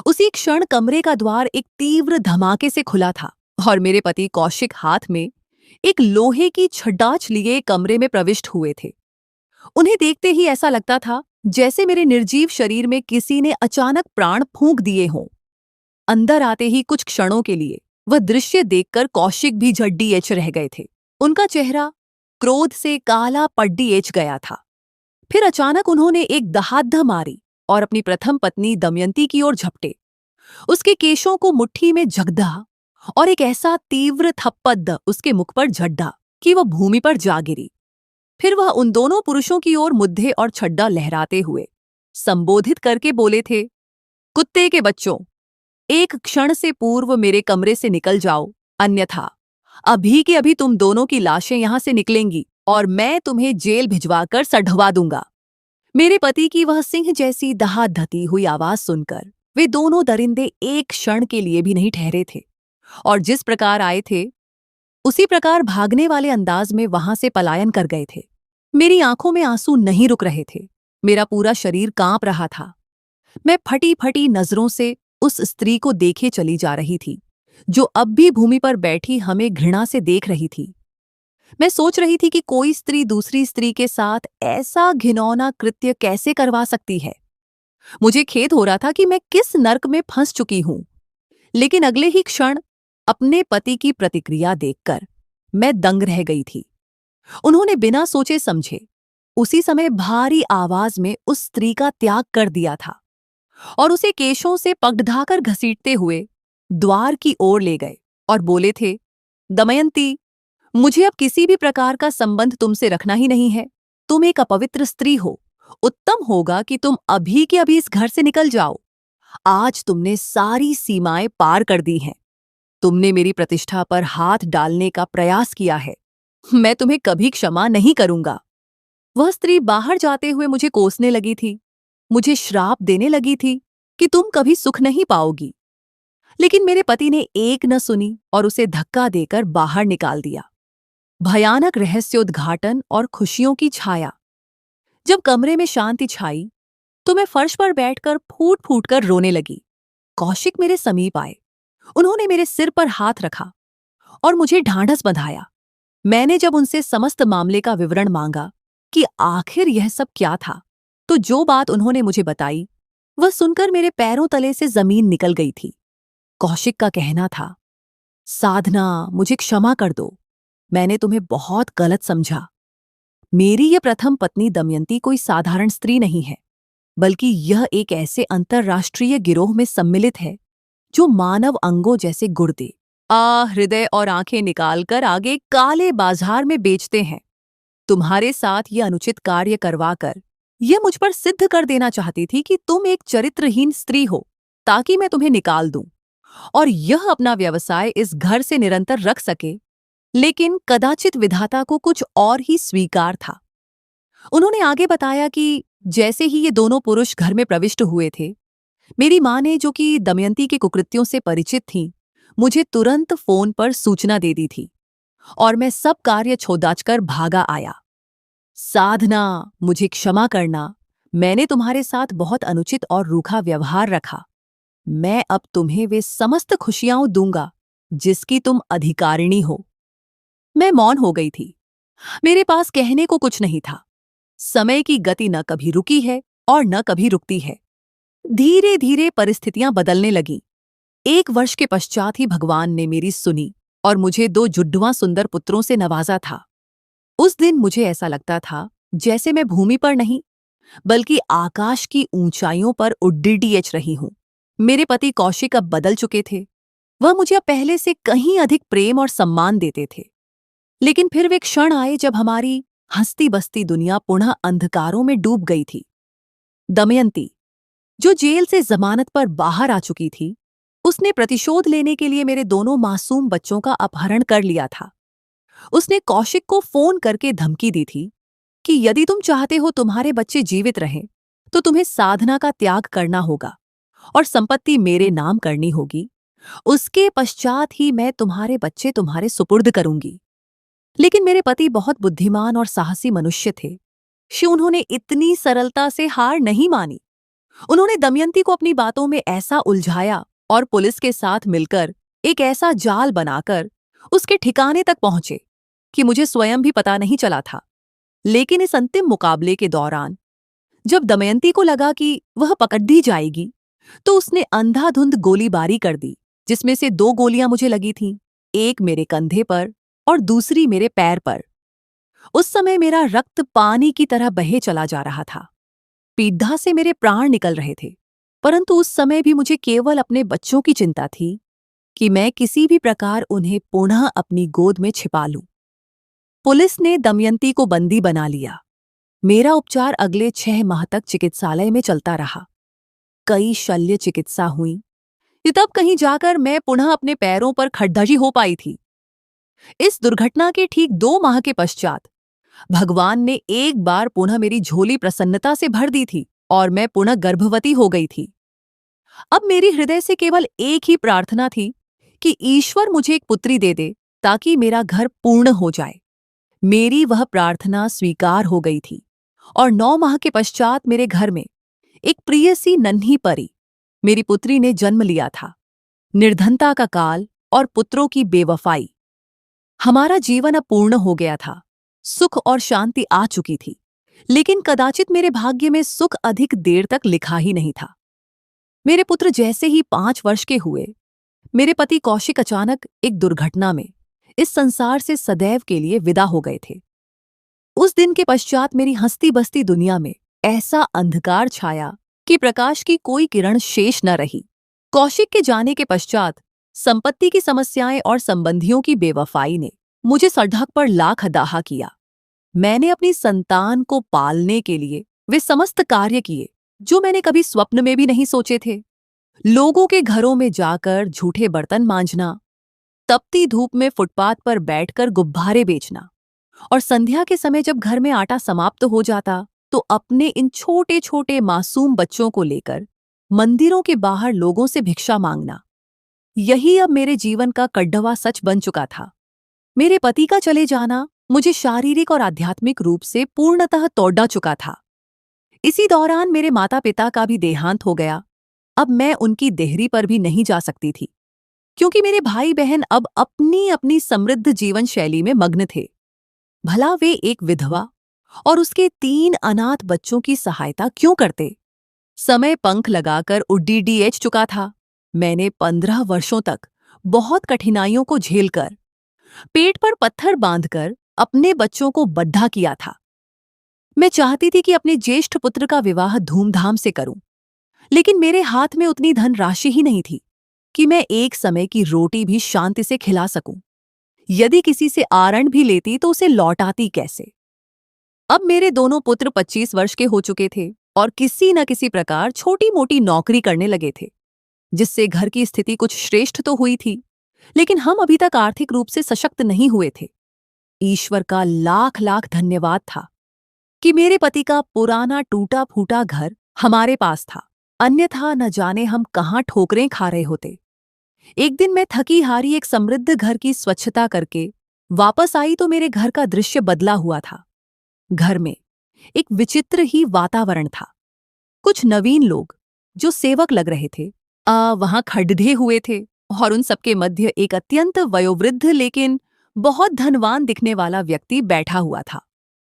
उसी क्षण कमरे का द्वार एक तीव्र धमाके से खुला था और मेरे पति कौशिक हाथ में एक लोहे की छड़ाछ लिए कमरे में प्रविष्ट हुए थे। उन्हें देखते ही ऐसा लगता था जैसे मेरे निर्जीव शरीर में किसी ने अचानक प्राण फूंक दिए हों। अंदर आते ही कुछ क्षणों के लिए वह दृश्य देखकर कौशिक भी झड्डी एच रह गए थे। उनका चेहरा क्रोध से काला पड्डी एच गया था। फिर अचानक उन्होंने एक दहाड़ मारी और अपनी प्रथम पत्नी दमयंती की ओर झपटे। उसके केशों को मुट्ठी में जगदा और एक ऐसा तीव्र थप्पड़ उसके मुख पर झड्डा कि वह भूमि पर जा गिरी। फिर वह उन दोनों पुरुषों की ओर मुद्दे और छड्डा लहराते हुए संबोधित करके बोले थे, कुत्ते के बच्चों, एक क्षण से पूर्व मेरे कमरे से निकल जाओ, अन्यथा अभी के अभी तुम दोनों की लाशें यहां से निकलेंगी और मैं तुम्हें जेल भिजवाकर सढ़वा दूंगा। मेरे पति की वह सिंह जैसी दहाड़ती हुई आवाज सुनकर वे दोनों दरिंदे एक क्षण के लिए भी नहीं ठहरे थे और जिस प्रकार आए थे उसी प्रकार भागने वाले अंदाज में वहां से पलायन कर गए थे। मेरी आंखों में आंसू नहीं रुक रहे थे, मेरा पूरा शरीर कांप रहा था। मैं फटी फटी नजरों से उस स्त्री को देखे चली जा रही थी जो अब भी भूमि पर बैठी हमें घृणा से देख रही थी। मैं सोच रही थी कि कोई स्त्री दूसरी स्त्री के साथ ऐसा घिनौना कृत्य कैसे करवा सकती है। मुझे खेद हो रहा था कि मैं किस नर्क में फंस चुकी हूं। लेकिन अगले ही क्षण अपने पति की प्रतिक्रिया देखकर मैं दंग रह गई थी। उन्होंने बिना सोचे समझे उसी समय भारी आवाज में उस स्त्री का त्याग कर दिया था और उसे केशों से पगढ़ाकर घसीटते हुए द्वार की ओर ले गए और बोले थे, दमयंती, मुझे अब किसी भी प्रकार का संबंध तुमसे रखना ही नहीं है। तुम एक अपवित्र स्त्री हो। उत्तम होगा कि तुम अभी के अभी इस घर से निकल जाओ। आज तुमने सारी सीमाएं पार कर दी हैं। तुमने मेरी प्रतिष्ठा पर हाथ डालने का प्रयास किया है। मैं तुम्हें कभी क्षमा नहीं करूंगा। वह स्त्री बाहर जाते हुए मुझे कोसने लगी थी, मुझे श्राप देने लगी थी कि तुम कभी सुख नहीं पाओगी। लेकिन मेरे पति ने एक न सुनी और उसे धक्का देकर बाहर निकाल दिया। भयानक रहस्योद्घाटन और खुशियों की छाया। जब कमरे में शांति छाई तो मैं फर्श पर बैठकर फूट फूट कर रोने लगी। कौशिक मेरे समीप आए। उन्होंने मेरे सिर पर हाथ रखा और मुझे ढांढस बंधाया। मैंने जब उनसे समस्त मामले का विवरण मांगा कि आखिर यह सब क्या था, तो जो बात उन्होंने मुझे बताई वह सुनकर मेरे पैरों तले से जमीन निकल गई थी। कौशिक का कहना था, साधना, मुझे क्षमा कर दो। मैंने तुम्हें बहुत गलत समझा। मेरी यह प्रथम पत्नी दमयंती कोई साधारण स्त्री नहीं है, बल्कि यह एक ऐसे अंतर्राष्ट्रीय गिरोह में सम्मिलित है जो मानव अंगों जैसे गुर्दे, हृदय और आंखें निकालकर आगे काले बाजार में बेचते हैं। तुम्हारे साथ यह अनुचित कार्य करवाकर यह मुझ पर सिद्ध कर देना चाहती थी कि तुम एक चरित्रहीन स्त्री हो, ताकि मैं तुम्हें निकाल दूं और यह अपना व्यवसाय इस घर से निरंतर रख सके। लेकिन कदाचित विधाता को कुछ और ही स्वीकार था। उन्होंने आगे बताया कि जैसे ही ये दोनों पुरुष घर में प्रविष्ट हुए थे, मेरी मां ने, जो कि दमयंती के कुकृत्यों से परिचित थीं, मुझे तुरंत फोन पर सूचना दे दी थी और मैं सब कार्य छोड़कर भागा आया। साधना, मुझे क्षमा करना। मैंने तुम्हारे साथ बहुत अनुचित और रूखा व्यवहार रखा। मैं अब तुम्हें वे समस्त खुशियां दूंगा जिसकी तुम अधिकारिणी हो। मैं मौन हो गई थी। मेरे पास कहने को कुछ नहीं था। समय की गति न कभी रुकी है और न कभी रुकती है। धीरे धीरे परिस्थितियां बदलने लगीं। 1 वर्ष के पश्चात ही भगवान ने मेरी सुनी और मुझे 2 जुड़वां सुंदर पुत्रों से नवाजा था। उस दिन मुझे ऐसा लगता था जैसे मैं भूमि पर नहीं, बल्कि आकाश की ऊंचाइयों पर उड्डीएच रही हूं। मेरे पति कौशिक अब बदल चुके थे। वह मुझे अब पहले से कहीं अधिक प्रेम और सम्मान देते थे। लेकिन फिर वे क्षण आए जब हमारी हंसती बसती दुनिया पुनः अंधकारों में डूब गई थी। दमयंती, जो जेल से जमानत पर बाहर आ चुकी थी, उसने प्रतिशोध लेने के लिए मेरे दोनों मासूम बच्चों का अपहरण कर लिया था। उसने कौशिक को फोन करके धमकी दी थी कि यदि तुम चाहते हो तुम्हारे बच्चे जीवित रहें, तो तुम्हें साधना का त्याग करना होगा और संपत्ति मेरे नाम करनी होगी। उसके पश्चात ही मैं तुम्हारे बच्चे तुम्हारे सुपुर्द करूंगी। लेकिन मेरे पति बहुत बुद्धिमान और साहसी मनुष्य थे। उन्होंने इतनी सरलता से हार नहीं मानी। उन्होंने दमयंती को अपनी बातों में ऐसा उलझाया और पुलिस के साथ मिलकर एक ऐसा जाल बनाकर उसके ठिकाने तक पहुंचे कि मुझे स्वयं भी पता नहीं चला था। लेकिन इस अंतिम मुकाबले के दौरान जब दमयंती को लगा कि वह पकड़ दी जाएगी, तो उसने अंधाधुंध गोलीबारी कर दी, जिसमें से 2 गोलियां मुझे लगी थीं, एक मेरे कंधे पर और दूसरी मेरे पैर पर। उस समय मेरा रक्त पानी की तरह बहे चला जा रहा था। पीड़ा से मेरे प्राण निकल रहे थे, परंतु उस समय भी मुझे केवल अपने बच्चों की चिंता थी कि मैं किसी भी प्रकार उन्हें पुनः अपनी गोद में छिपा लूं। पुलिस ने दमयंती को बंदी बना लिया। मेरा उपचार अगले 6 माह तक चिकित्सालय में चलता रहा। कई शल्य चिकित्सा हुई। तब कहीं जाकर मैं पुनः अपने पैरों पर खड़धजी हो पाई थी। इस दुर्घटना के ठीक 2 माह के पश्चात भगवान ने एक बार पुनः मेरी झोली प्रसन्नता से भर दी थी और मैं पुनः गर्भवती हो गई थी। अब मेरी हृदय से केवल एक ही प्रार्थना थी कि ईश्वर मुझे एक पुत्री दे दे ताकि मेरा घर पूर्ण हो जाए। मेरी वह प्रार्थना स्वीकार हो गई थी और 9 माह के पश्चात मेरे घर में एक प्रिय सी नन्ही परी, मेरी पुत्री ने जन्म लिया था। निर्धनता का काल और पुत्रों की बेवफाई। हमारा जीवन अब पूर्ण हो गया था। सुख और शांति आ चुकी थी, लेकिन कदाचित मेरे भाग्य में सुख अधिक देर तक लिखा ही नहीं था। मेरे पुत्र जैसे ही 5 वर्ष के हुए, मेरे पति कौशिक अचानक एक दुर्घटना में इस संसार से सदैव के लिए विदा हो गए थे। उस दिन के पश्चात मेरी हंसती बसती दुनिया में ऐसा अंधकार छाया कि प्रकाश की कोई किरण शेष न रही। कौशिक के जाने के पश्चात संपत्ति की समस्याएं और संबंधियों की बेवफाई ने मुझे सड़क पर ला खदाहा किया। मैंने अपनी संतान को पालने के लिए वे समस्त कार्य किए जो मैंने कभी स्वप्न में भी नहीं सोचे थे। लोगों के घरों में जाकर झूठे बर्तन मांजना, तपती धूप में फुटपाथ पर बैठकर गुब्बारे बेचना और संध्या के समय जब घर में आटा समाप्त हो जाता तो अपने इन छोटे छोटे मासूम बच्चों को लेकर मंदिरों के बाहर लोगों से भिक्षा मांगना, यही अब मेरे जीवन का कड़वा सच बन चुका था। मेरे पति का चले जाना मुझे शारीरिक और आध्यात्मिक रूप से पूर्णतः तोड़ चुका था। इसी दौरान मेरे माता पिता का भी देहांत हो गया। अब मैं उनकी देहरी पर भी नहीं जा सकती थी, क्योंकि मेरे भाई बहन अब अपनी अपनी समृद्ध जीवन शैली में मग्न थे। भला वे एक विधवा और उसके 3 अनाथ बच्चों की सहायता क्यों करते? समय पंख लगाकर उड़ीडीएच चुका था। मैंने 15 वर्षों तक बहुत कठिनाइयों को झेलकर, पेट पर पत्थर बांधकर अपने बच्चों को बड्ढा किया था। मैं चाहती थी कि अपने ज्येष्ठ पुत्र का विवाह धूमधाम से करूं, लेकिन मेरे हाथ में उतनी धनराशि ही नहीं थी कि मैं एक समय की रोटी भी शांति से खिला सकूं। यदि किसी से आरण भी लेती तो उसे लौटाती कैसे? अब मेरे दोनों पुत्र 25 वर्ष के हो चुके थे और किसी न किसी प्रकार छोटी मोटी नौकरी करने लगे थे, जिससे घर की स्थिति कुछ श्रेष्ठ तो हुई थी, लेकिन हम अभी तक आर्थिक रूप से सशक्त नहीं हुए थे। ईश्वर का लाख लाख धन्यवाद था कि मेरे पति का पुराना टूटा फूटा घर हमारे पास था, अन्यथा न जाने हम कहाँ ठोकरें खा रहे होते। एक दिन मैं थकी हारी एक समृद्ध घर की स्वच्छता करके वापस आई तो मेरे घर का दृश्य बदला हुआ था। घर में एक विचित्र ही वातावरण था। कुछ नवीन लोग जो सेवक लग रहे थे वहां खड़े हुए थे और उन सबके मध्य एक अत्यंत वयोवृद्ध लेकिन बहुत धनवान दिखने वाला व्यक्ति बैठा हुआ था,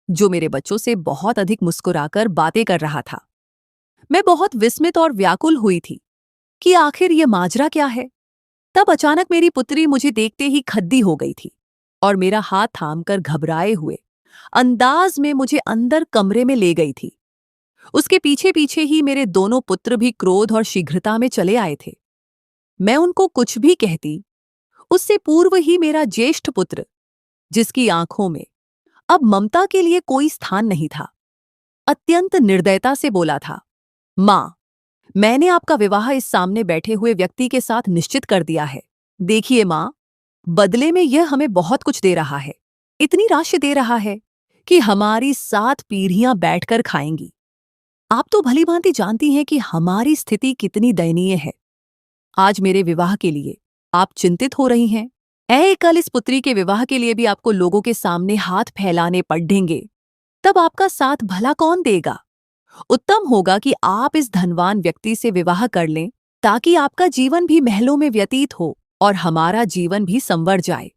जो मेरे बच्चों से बहुत अधिक मुस्कुराकर बातें कर रहा था। मैं बहुत विस्मित और व्याकुल हुई थी कि आखिर ये माजरा क्या है। तब अचानक मेरी पुत्री मुझे देखते ही खद्दी हो गई थी और मेरा हाथ थामकर घबराए हुए अंदाज में मुझे अंदर कमरे में ले गई थी। उसके पीछे पीछे ही मेरे दोनों पुत्र भी क्रोध और शीघ्रता में चले आए थे। मैं उनको कुछ भी कहती, उससे पूर्व ही मेरा ज्येष्ठ पुत्र, जिसकी आंखों में अब ममता के लिए कोई स्थान नहीं था, अत्यंत निर्दयता से बोला था, मां, मैंने आपका विवाह इस सामने बैठे हुए व्यक्ति के साथ निश्चित कर दिया है। देखिए मां, बदले में यह हमें बहुत कुछ दे रहा है, इतनी राशि दे रहा है कि हमारी 7 पीढ़ियां बैठकर खाएंगी। आप तो भली भांति जानती हैं कि हमारी स्थिति कितनी दयनीय है। आज मेरे विवाह के लिए आप चिंतित हो रही हैं, कल इस पुत्री के विवाह के लिए भी आपको लोगों के सामने हाथ फैलाने पड़ेंगे। तब आपका साथ भला कौन देगा? उत्तम होगा कि आप इस धनवान व्यक्ति से विवाह कर लें, ताकि आपका जीवन भी महलों में व्यतीत हो और हमारा जीवन भी संवर जाए।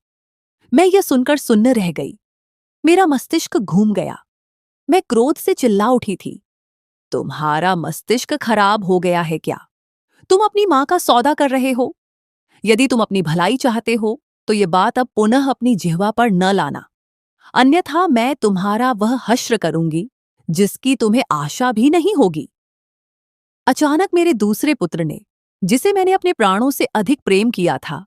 मैं यह सुनकर सुन्न रह गई। मेरा मस्तिष्क घूम गया। मैं क्रोध से चिल्ला उठी थी। तुम्हारा मस्तिष्क खराब हो गया है क्या? तुम अपनी मां का सौदा कर रहे हो? यदि तुम अपनी भलाई चाहते हो तो ये बात अब पुनः अपनी जिह्वा पर न लाना, अन्यथा मैं तुम्हारा वह हश्र करूंगी जिसकी तुम्हें आशा भी नहीं होगी। अचानक मेरे दूसरे पुत्र ने, जिसे मैंने अपने प्राणों से अधिक प्रेम किया था,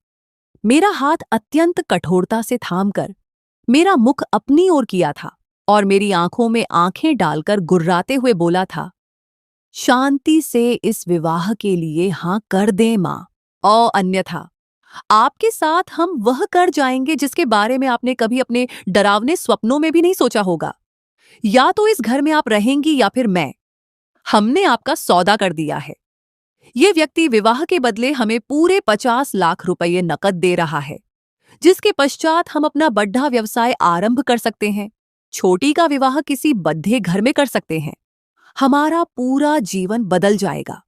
मेरा हाथ अत्यंत कठोरता से थामकर मेरा मुख अपनी ओर किया था और मेरी आंखों में आंखें डालकर गुर्राते हुए बोला था, शांति से इस विवाह के लिए हां कर दें मां, और अन्यथा आपके साथ हम वह कर जाएंगे जिसके बारे में आपने कभी अपने डरावने स्वप्नों में भी नहीं सोचा होगा। या तो इस घर में आप रहेंगी या फिर मैं। हमने आपका सौदा कर दिया है। ये व्यक्ति विवाह के बदले हमें पूरे 50 लाख रुपये नकद दे रहा है, जिसके पश्चात हम अपना बड़ा व्यवसाय आरंभ कर सकते हैं। छोटी का विवाह किसी बद्धे घर में कर सकते हैं। हमारा पूरा जीवन बदल जाएगा।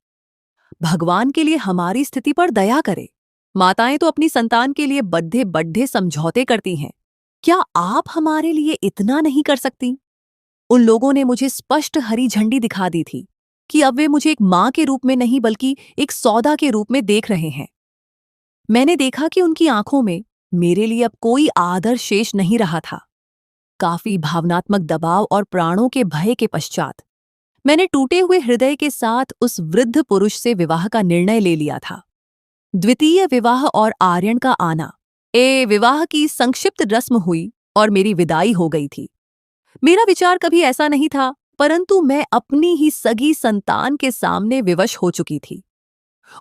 भगवान के लिए हमारी स्थिति पर दया करे। माताएं तो अपनी संतान के लिए बद्धे बड्ढे समझौते करती हैं। क्या आप हमारे लिए इतना नहीं कर सकती? उन लोगों ने मुझे स्पष्ट हरी झंडी दिखा दी थी कि अब वे मुझे एक मां के रूप में नहीं बल्कि एक सौदा के रूप में देख रहे हैं। मैंने देखा कि उनकी आंखों में मेरे लिए अब कोई आदर शेष नहीं रहा था। काफी भावनात्मक दबाव और प्राणों के भय के पश्चात मैंने टूटे हुए हृदय के साथ उस वृद्ध पुरुष से विवाह का निर्णय ले लिया था। द्वितीय विवाह और आर्यन का आना, विवाह की संक्षिप्त रस्म हुई और मेरी विदाई हो गई थी। मेरा विचार कभी ऐसा नहीं था, परंतु मैं अपनी ही सगी संतान के सामने विवश हो चुकी थी।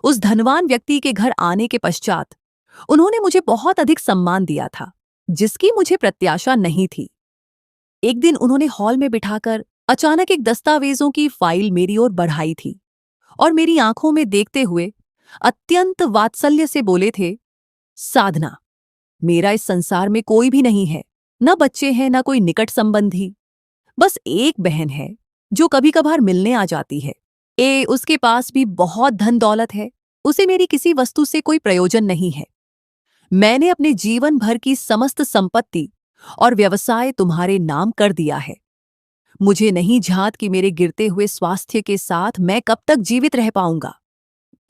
उस धनवान व्यक्ति के घर आने के पश्चात उन्होंने मुझे बहुत अधिक सम्मान दिया था, जिसकी मुझे प्रत्याशा नहीं थी। एक दिन उन्होंने हॉल में बिठाकर अचानक एक दस्तावेजों की फाइल मेरी ओर बढ़ाई थी और मेरी आंखों में देखते हुए अत्यंत वात्सल्य से बोले थे, साधना, मेरा इस संसार में कोई भी नहीं है, न बच्चे हैं न कोई निकट संबंधी। बस एक बहन है जो कभी कभार मिलने आ जाती है। उसके पास भी बहुत धन दौलत है। उसे मेरी किसी वस्तु से कोई प्रयोजन नहीं है। मैंने अपने जीवन भर की समस्त संपत्ति और व्यवसाय तुम्हारे नाम कर दिया है। मुझे नहीं झात कि मेरे गिरते हुए स्वास्थ्य के साथ मैं कब तक जीवित रह पाऊंगा।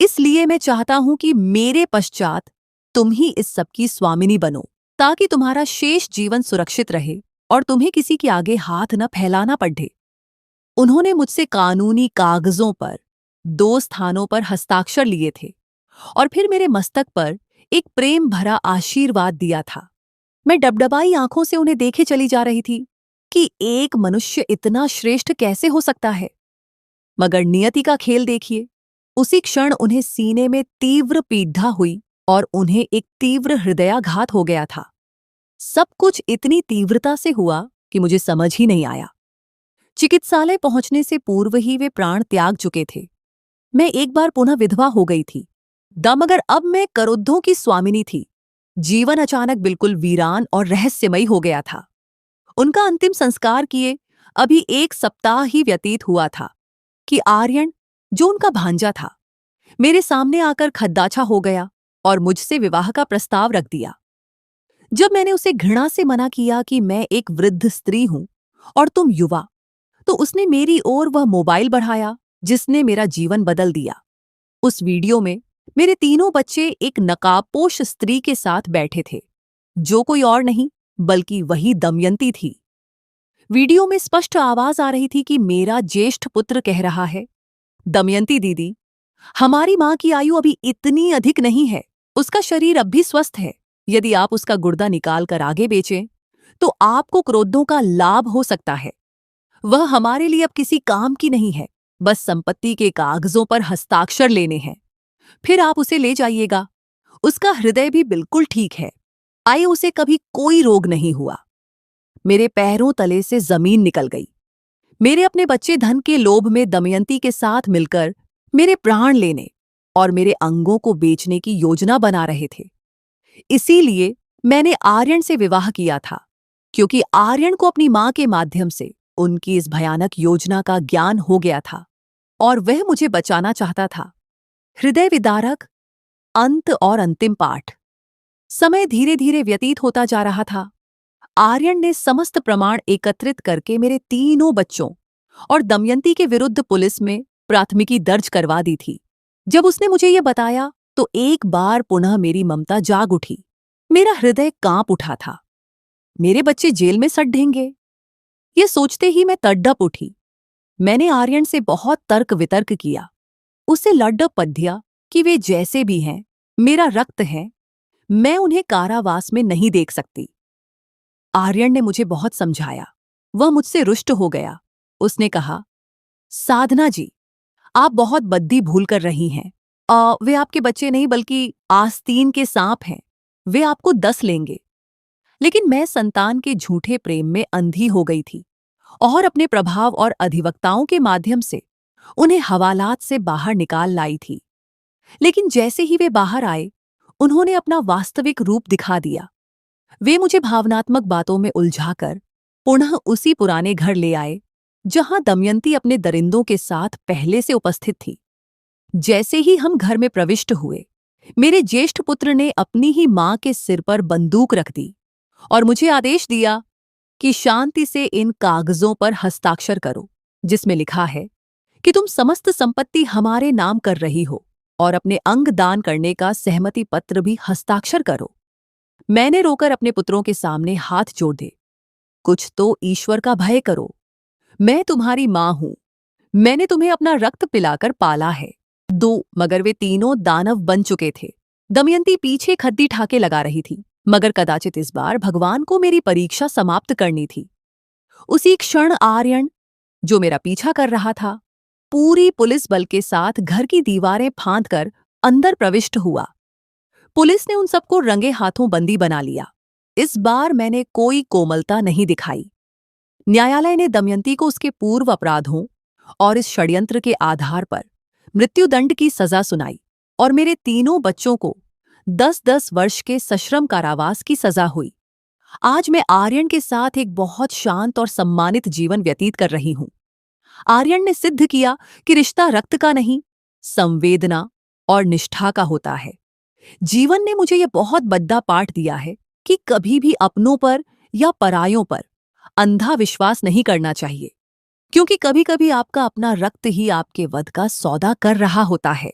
इसलिए मैं चाहता हूं कि मेरे पश्चात तुम ही इस सब की स्वामिनी बनो, ताकि तुम्हारा शेष जीवन सुरक्षित रहे और तुम्हें किसी के आगे हाथ न फैलाना पड़े। उन्होंने मुझसे कानूनी कागजों पर 2 स्थानों पर हस्ताक्षर लिए थे और फिर मेरे मस्तक पर एक प्रेम भरा आशीर्वाद दिया था। मैं डबडबाई आंखों से उन्हें देखे चली जा रही थी कि एक मनुष्य इतना श्रेष्ठ कैसे हो सकता है। मगर नियति का खेल देखिए। उसी क्षण उन्हें सीने में तीव्र पीड़ा हुई और उन्हें एक तीव्र हृदयाघात हो गया था। सब कुछ इतनी तीव्रता से हुआ कि मुझे समझ ही नहीं आया। चिकित्सालय पहुंचने से पूर्व ही वे प्राण त्याग चुके थे। मैं एक बार पुनः विधवा हो गई थी, मगर अब मैं करुद्धों की स्वामिनी थी। जीवन अचानक बिल्कुल वीरान और रहस्यमयी हो गया था। उनका अंतिम संस्कार किए अभी 1 सप्ताह ही व्यतीत हुआ था कि आर्यन, जो उनका भांजा था, मेरे सामने आकर खद्दाछा हो गया और मुझसे विवाह का प्रस्ताव रख दिया। जब मैंने उसे घृणा से मना किया कि मैं एक वृद्ध स्त्री हूं और तुम युवा, तो उसने मेरी ओर वह मोबाइल बढ़ाया जिसने मेरा जीवन बदल दिया। उस वीडियो में मेरे 3 बच्चे एक नकाबपोश स्त्री के साथ बैठे थे, जो कोई और नहीं बल्कि वही दमयंती थी। वीडियो में स्पष्ट आवाज आ रही थी कि मेरा ज्येष्ठ पुत्र कह रहा है, दमयंती दीदी, हमारी मां की आयु अभी इतनी अधिक नहीं है, उसका शरीर अब भी स्वस्थ है। यदि आप उसका गुर्दा निकाल कर आगे बेचें तो आपको क्रोधों का लाभ हो सकता है। वह हमारे लिए अब किसी काम की नहीं है, बस संपत्ति के कागजों पर हस्ताक्षर लेने हैं। फिर आप उसे ले जाइएगा। उसका हृदय भी बिल्कुल ठीक है। उसे कभी कोई रोग नहीं हुआ। मेरे पैरों तले से जमीन निकल गई। मेरे अपने बच्चे धन के लोभ में दमयंती के साथ मिलकर मेरे प्राण लेने और मेरे अंगों को बेचने की योजना बना रहे थे। इसीलिए मैंने आर्यन से विवाह किया था क्योंकि आर्यन को अपनी मां के माध्यम से उनकी इस भयानक योजना का ज्ञान हो गया था और वह मुझे बचाना चाहता था। हृदय विदारक अंत और अंतिम पाठ। समय धीरे धीरे व्यतीत होता जा रहा था। आर्यन ने समस्त प्रमाण एकत्रित करके मेरे तीनों बच्चों और दमयंती के विरुद्ध पुलिस में प्राथमिकी दर्ज करवा दी थी। जब उसने मुझे यह बताया तो एक बार पुनः मेरी ममता जाग उठी। मेरा हृदय कांप उठा था। मेरे बच्चे जेल में सड़ ढेंगे, ये सोचते ही मैं तड़प उठी। मैंने आर्यन से बहुत तर्क वितर्क किया, उसे लड्डप पद्या कि वे जैसे भी हैं मेरा रक्त है, मैं उन्हें कारावास में नहीं देख सकती। आर्यन ने मुझे बहुत समझाया। वह मुझसे रुष्ट हो गया। उसने कहा, साधना जी, आप बहुत बद्दी भूल कर रही हैं। वे आपके बच्चे नहीं बल्कि आस्तीन के सांप हैं। वे आपको दस लेंगे। लेकिन मैं संतान के झूठे प्रेम में अंधी हो गई थी और अपने प्रभाव और अधिवक्ताओं के माध्यम से उन्हें हवालात से बाहर निकाल लाई थी। लेकिन जैसे ही वे बाहर आए, उन्होंने अपना वास्तविक रूप दिखा दिया। वे मुझे भावनात्मक बातों में उलझाकर पुनः उसी पुराने घर ले आए जहां दमयंती अपने दरिंदों के साथ पहले से उपस्थित थी। जैसे ही हम घर में प्रविष्ट हुए, मेरे ज्येष्ठ पुत्र ने अपनी ही मां के सिर पर बंदूक रख दी और मुझे आदेश दिया कि शांति से इन कागजों पर हस्ताक्षर करो, जिसमें लिखा है कि तुम समस्त संपत्ति हमारे नाम कर रही हो और अपने अंग दान करने का सहमति पत्र भी हस्ताक्षर करो। मैंने रोकर अपने पुत्रों के सामने हाथ जोड़ दे। कुछ तो ईश्वर का भय करो। मैं तुम्हारी मां हूं। मैंने तुम्हें अपना रक्त पिलाकर पाला है। मगर वे तीनों दानव बन चुके थे। दमयंती पीछे खद्दी ठाके लगा रही थी, मगर कदाचित इस बार भगवान को मेरी परीक्षा समाप्त करनी थी। उसी क्षण आर्यन, जो मेरा पीछा कर रहा था, पूरी पुलिस बल के साथ घर की दीवारें फांदकर अंदर प्रविष्ट हुआ। पुलिस ने उन सबको रंगे हाथों बंदी बना लिया। इस बार मैंने कोई कोमलता नहीं दिखाई। न्यायालय ने दमयंती को उसके पूर्व अपराधों और इस षड्यंत्र के आधार पर मृत्युदंड की सजा सुनाई और मेरे तीनों बच्चों को 10-10 वर्ष के सश्रम कारावास की सजा हुई। आज मैं आर्यन के साथ एक बहुत शांत और सम्मानित जीवन व्यतीत कर रही हूं। आर्यन ने सिद्ध किया कि रिश्ता रक्त का नहीं, संवेदना और निष्ठा का होता है। जीवन ने मुझे यह बहुत बड़ा पाठ दिया है कि कभी भी अपनों पर या परायों पर अंधा विश्वास नहीं करना चाहिए, क्योंकि कभी-कभी आपका अपना रक्त ही आपके वध का सौदा कर रहा होता है।